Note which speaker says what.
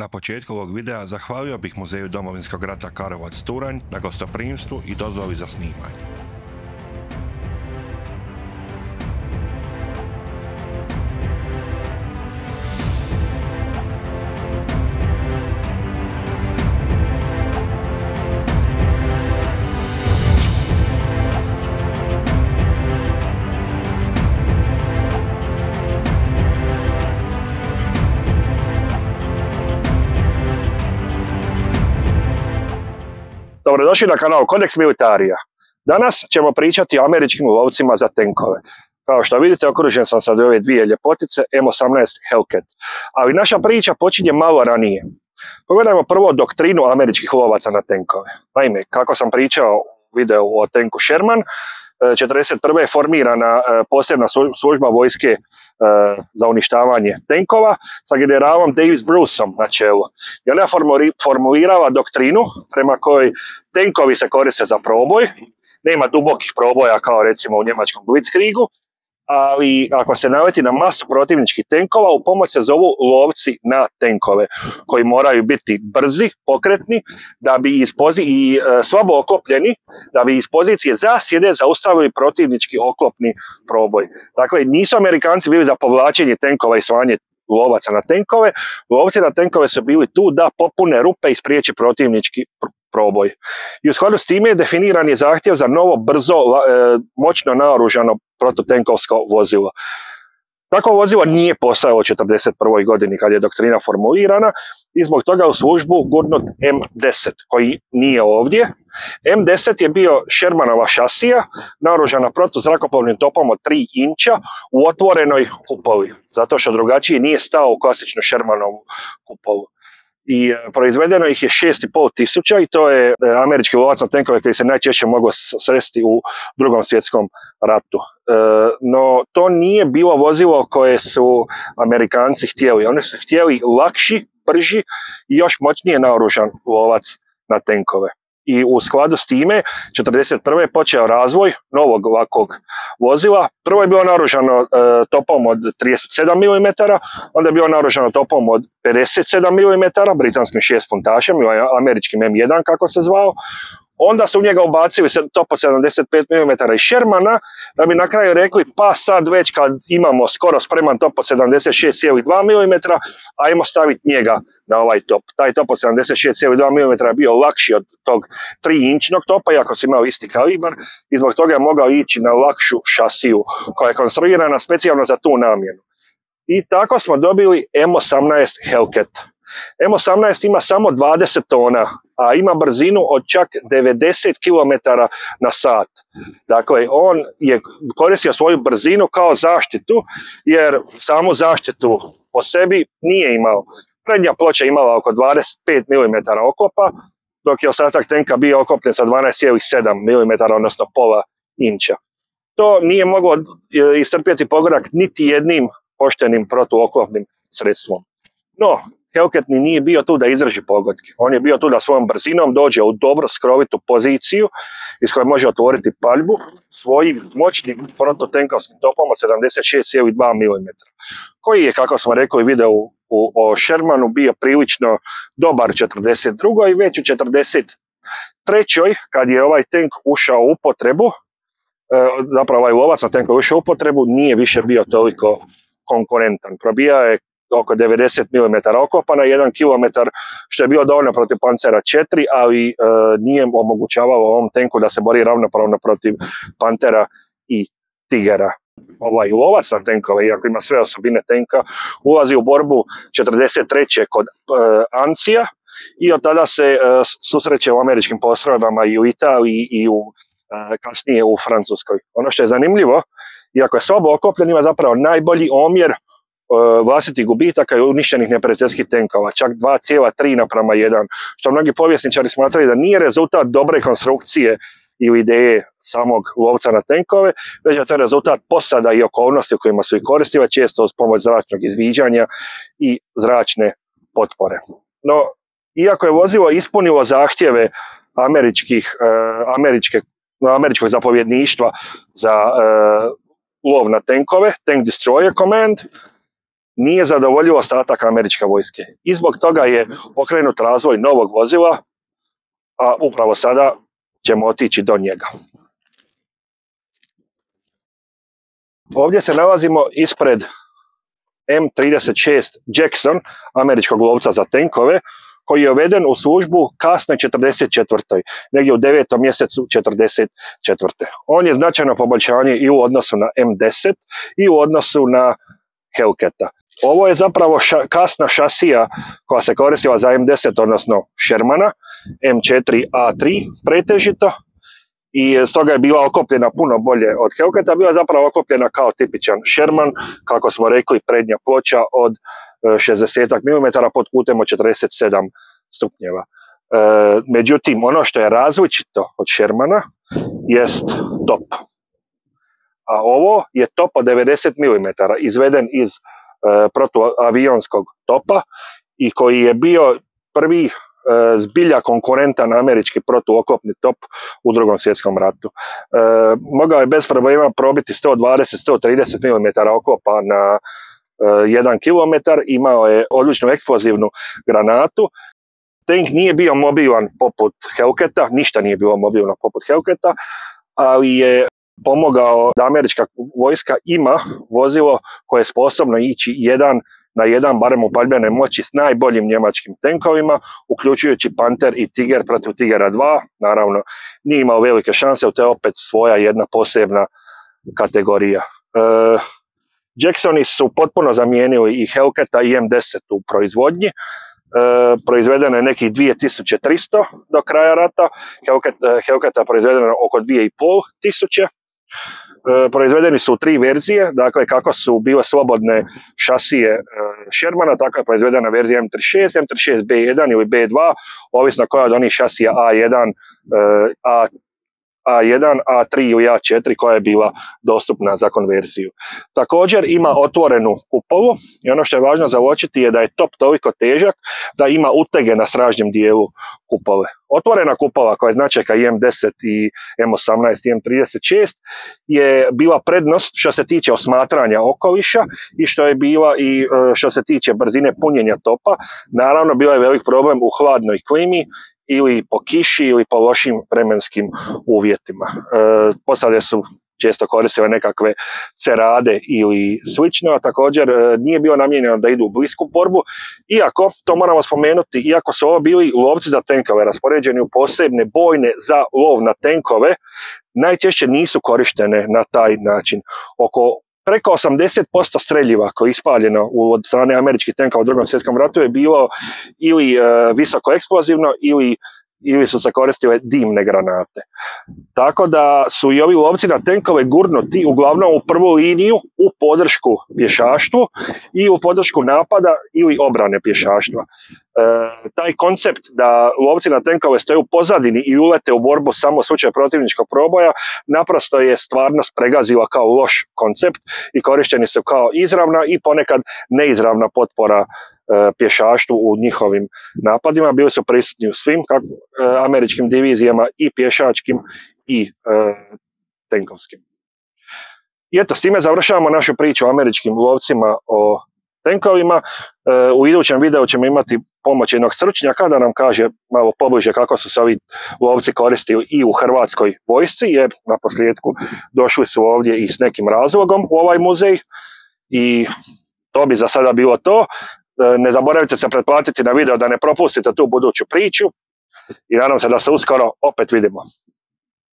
Speaker 1: Na početku ovog videa zahvalio bih Muzeju Domovinskog rata Karlovac Turanj na gostoprimstvu i dozvoli za snimanje.
Speaker 2: Dobrodošli na kanal Codex Militaria. Danas ćemo pričati o američkim lovcima za tenkove. Kao što vidite, okružen sam sad ove dvije ljepotice M18 Hellcat. Ali naša priča počinje malo ranije. Pogledajmo prvo doktrinu američkih lovaca na tenkove. Naime, kako sam pričao u videu o tenku Sherman, 1941. je formirana posebna služba vojske za uništavanje tenkova sa generalom Davis Bruceom na čelu. I ona je formulirala doktrinu prema kojoj tenkovi se koriste za proboj, nema dubokih proboja kao recimo u njemačkom Blitzkriegu, ali ako se naleti na masu protivničkih tenkova, u pomoć se zovu lovci na tenkove, koji moraju biti brzi, pokretni, da bi i slabo oklopljeni, da bi iz pozicije zasjede zaustavili protivnički oklopni proboj. Dakle, nisu Amerikanci bili za povlačenje tenkova i slanje lovaca na tenkove, lovci na tenkove su bili tu da popune rupe i spriječe protivnički proboj. I u skladu s time definiran je zahtjev za novo, brzo, moćno naoružano protutenkovsko vozilo. Tako vozilo nije postojalo u 1941. godini kad je doktrina formulirana i zbog toga u službu gurnut M10 koji nije ovdje. M10 je bio Shermanova šasija naoružana protuzrakoplovnim topom od 3 inča u otvorenoj kupoli, zato što drugačije nije stao u klasičnu Shermanovu kupolu. I proizvedeno ih je 6.500 i to je američki lovac na tenkove koji se najčešće mogao sresti u Drugom svjetskom ratu. No to nije bilo vozilo koje su Amerikanci htjeli. Oni su htjeli lakši, brži i još moćnije naoružan lovac na tenkove. I u skladu s time, 1941. je počeo razvoj novog ovakvog vozila. Prvo je bilo naoružano topom od 37 mm, onda je bilo naoružano topom od 57 mm, britanskim 6 funtašem ili američkim M1 kako se zvao. Onda su u njega ubacili top od 75 mm iz Shermana, da bi na kraju rekli pa sad već kad imamo skoro spreman top od 76,2 mm, ajmo staviti njega na ovaj top. Taj top od 76,2 mm je bio lakši od tog 3-inčnog topa, iako se imao isti kalibar, i zbog toga je mogao ići na lakšu šasiju koja je konstruirana specijalno za tu namjenu. I tako smo dobili M18 Hellcat. M18 ima samo 20 tona, a ima brzinu od čak 90 km/h. Dakle, on je koristio svoju brzinu kao zaštitu, jer samu zaštitu po sebi nije imao. Prednja ploča imala oko 25 mm oklopa, dok je ostatak tenka bio oklopljen sa 12,7 mm, odnosno pola inča. To nije moglo istrpjeti pogodak niti jednim poštenim protuoklopnim sredstvom. No, Hellcat nije bio tu da izdrži pogodke. On je bio tu da svojom brzinom dođe u dobro skrovitu poziciju iz koje može otvoriti paljbu svojim moćnim protutenkovskim topom od 76,2 mm, koji je, kako smo rekli u videu o Shermanu, bio prilično dobar 1942. i već u 1943. kad je ovaj tenk ušao u upotrebu, zapravo ovaj lovac na tenku ušao u upotrebu, nije više bio toliko konkurentan. Probijao je oko 90 mm oklopa na 1 km, što je bilo dovoljno protiv Pancera 4, ali nije omogućavalo ovom tenku da se bori ravnopravno protiv Pantera i Tigera. Ovaj lovac na tenkove, iako ima sve osobine tenka, ulazi u borbu 1943. kod Ancija i od tada se susreće u američkim postrojbama i u Italiji i kasnije u Francuskoj. Ono što je zanimljivo, iako je slabo oklopljen, ima zapravo najbolji omjer vlastitih gubitaka i uništenih neprijateljskih tenkova, čak 2,3:1, što mnogi povjesničari smatraju da nije rezultat dobre konstrukcije ili ideje samog lovca na tenkove, već je to rezultat posada i okolnosti u kojima su ih koristile, često uz pomoć zračnog izviđanja i zračne potpore. No, iako je vozilo ispunilo zahtjeve američkog zapovjedništva za lov na tenkove, Tank Destroyer Command, nije zadovoljio ostatak američke vojske. I zbog toga je pokrenut razvoj novog vozila, a upravo sada ćemo otići do njega. Ovdje se nalazimo ispred M36 Jackson, američkog lovca za tenkove, koji je uveden u službu kasne 44. negdje u 9. mjesecu 44. On je značajno poboljšanje i u odnosu na M10 i u odnosu na Hellcata. Ovo je zapravo kasna šasija koja se koristila za M10, odnosno Shermana, M4A3 pretežito, i stoga je bila okopljena puno bolje od Hellcata, bila je zapravo okopljena kao tipičan Sherman, kako smo rekli, prednja ploča od 60 mm pod kutem od 47 stupnjeva. Međutim, ono što je različito od Shermana jest top. A ovo je top od 90 mm, izveden iz protuavionskog topa i koji je bio prvi zbilja konkurentan američki protuoklopni top u Drugom svjetskom ratu. Mogao je bez problema probiti 120-130 mm oklopa na 1 km, imao je odličnu eksplozivnu granatu. Tank nije bio mobilan poput Hellcata, ništa nije bilo mobilno poput Hellcata, ali je pomogao da američka vojska ima vozilo koje je sposobno ići 1-1, barem u paljbene moći, s najboljim njemačkim tenkovima, uključujući Panther i Tiger protiv Tigera 2. Naravno, nije imao velike šanse, to je opet svoja jedna posebna kategorija. Jacksoni su potpuno zamijenili i Hellcata i M10 u proizvodnji. Proizvedeno je nekih 2300 do kraja rata, Hellcata proizvedeno oko 2500. Proizvedeni su u 3 verzije, dakle kako su bile slobodne šasije Shermana, tako je proizvedena verzija M36, M36 B1 ili B2, ovisno koja od onih šasija A1, A1, A3 ili A4 koja je bila dostupna za konverziju. Također ima otvorenu kupolu i ono što je važno za uočiti je da je top toliko težak da ima utege na sražnjem dijelu kupole. Otvorena kupola koja je značajka i M10 i M18 i M36 je bila prednost što se tiče osmatranja okoliša i što je bila i što se tiče brzine punjenja topa. Naravno, bio je velik problem u hladnoj klimi ili po kiši ili po lošim vremenskim uvjetima. Posade su često koristile nekakve cerade ili slično, a također nije bio namijenjeno da idu u blisku borbu, iako, to moramo spomenuti, iako su ovo bili lovci za tenkove, raspoređeni u posebne bojne za lov na tenkove, najčešće nisu korištene na taj način. Preko 80% streljiva koje je ispaljeno od strane američkih tenkova u Drugom svjetskom ratu je bilo ili visoko eksplozivno ili su se koristile dimne granate. Tako da su i ovi lovci na tenkove gurnuti uglavnom u prvu liniju u podršku pješaštvu i u podršku napada ili obrane pješaštva. Taj koncept da lovci na tenkove stoje u pozadini i ulete u borbu samo u slučaju protivničkog proboja naprosto je stvarnost pregazila kao loš koncept i korišteni su kao izravna i ponekad neizravna potpora pješaštvu u njihovim napadima. Bili su prisutni u svim američkim divizijama, i pješačkim i tenkovskim. I eto, s time završavamo našu priču o američkim lovcima o tenkovima. U idućem videu ćemo imati pomoć jednog stručnjaka da nam kaže malo pobliže kako su se ovi lovci koristili i u hrvatskoj vojsci, jer na posljedku došli su ovdje i s nekim razlogom u ovaj muzej. I to bi za sada bilo to. Ne zaboravite se pretplatiti na video da ne propustite tu buduću priču i nadam se da se uskoro opet vidimo.